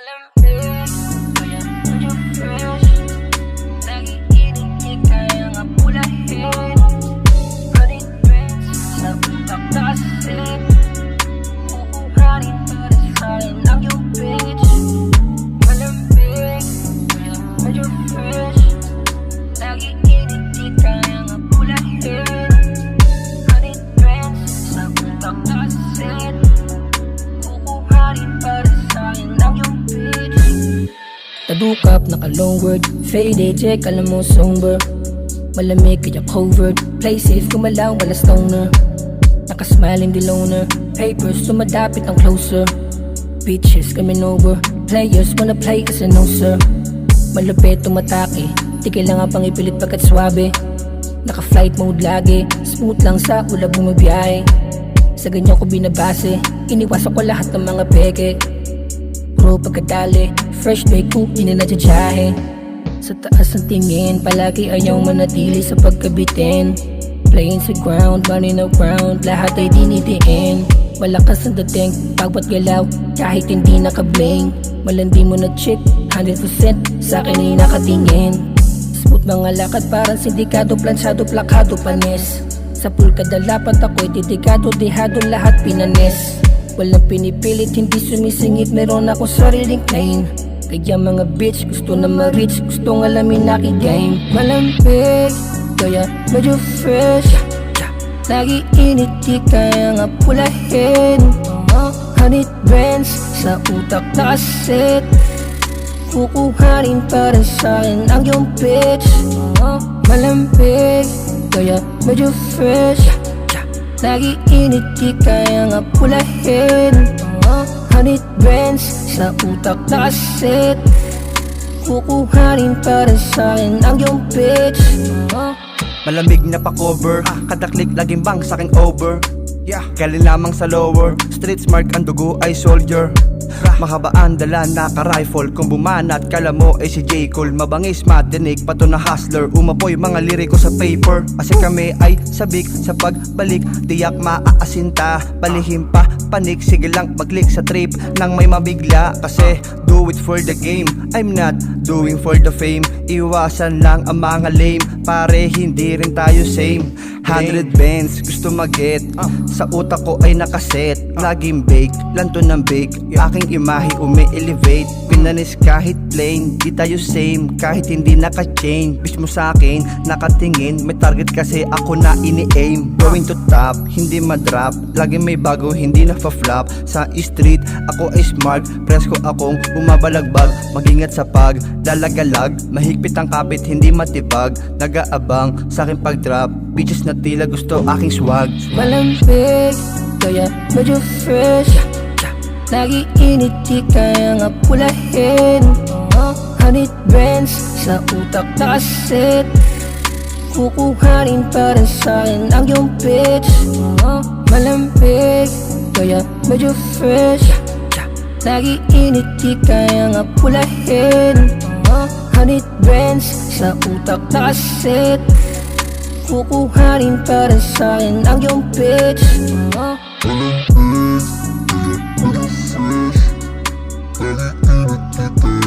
Malambing, kaya medyo fresh. Lagi init, di kaya nga pulahin. Running friends, sa utak na kasi. Kukuhanin para sa'kin ang yung bitch. Malambing, kaya medyo fresh. Lagi init, di kaya nga pulahin. Running friends, sa utak na kasi. Kukuhanin para sa'kin ang yung bitch. Tadukap, naka-long word. Faded, check, alam mo somber. Malamig, kaya covered. Play safe, gumalaw, wala stoner. Nakasmile, hindi loner. Papers, sumadapit ang closer. Bitches, coming over. Players, wanna play kasi no sir. Malupit, tumatake. Di kailangan pang ipilit pagkat swabe. Naka-flight mode lagi. Smooth lang sa ulab bumabiyahe. Sa ganyan ko binabase. Iniwasan ko lahat ng mga peke. Pro pagkadali, fresh bake ko, di na nadyajahe. Sa taas ng tingin, palagi ayaw manatili sa pagkabitin. Playing sa ground, running around, lahat ay dinidiin. Malakas ang dating, pagbat galaw, kahit hindi nakabling. Malandi mo na chick, 100% sa akin ay nakatingin. Smooth mga lakad, parang sindikado, plansyado, plakado, panis. Sa pool kadalapat ako'y dedikado, dehado, lahat pinanis. Walang pinipilit, hindi sumisingit, meron ako sariling claim. Kaya mga bitch, gusto na ma-reach, gustong alamin aking game. Malambig, kaya medyo fresh. Lagi init, di kaya nga pulahin. Honey brands, sa utak na kaset. Kukuhanin para sa'kin ang yung bitch. Malambig, kaya medyo fresh. Lagi init, di kaya nga pulahin. Honey brands, sa utak na kaset. Kukuhanin para sa'kin ang yung bitch. Malamig na pa-cover, kada click laging bang sa'king over. Galing lamang sa lower, street smart ang dugo ay soldier. Mahabaan dala naka-rifle, kung bumanat kala mo ay si J. Cole. Mabangis matinig, pato na hustler, umapoy mga liriko sa paper. Kasi kami ay sabik sa pagbalik, tiyak maaasinta. Balihim pa, panik, sige lang mag-click sa trip nang may mabigla. Kasi do it for the game, I'm not doing for the fame. Iwasan lang ang mga lame, pare hindi rin tayo same. 100 bands, gusto mag-get, sa utak ko ay nakaset. Laging bake, lanto ng bake, aking imahe umi-elevate. Pinanis kahit plain, di tayo same, kahit hindi naka-chain. Bitch mo sa'kin, nakatingin, may target kasi ako na ini-aim. Going to top, hindi ma-drop, laging may bago, hindi na-flop. Sa street, ako ay smart, presko akong bumabalagbag. Mag-ingat sa pag, dalagalag, mahigpit ang kapit, hindi matibag. Nag-aabang sa'king pag-drop, bitches na tila gusto aking swag. Malambig, kaya medyo fresh. Lagi init, di kaya nga pulahin. Honey brands, sa utak na kaset. Kukuhanin para sa'kin ang yung bitch. Malambig, kaya medyo fresh. Lagi init, di kaya nga pulahin. Honey brands, sa utak na kaset. Kukuhanin para sa'kin ang yung bitch. Malambig, kaya medyo fresh. Lagi init, di kaya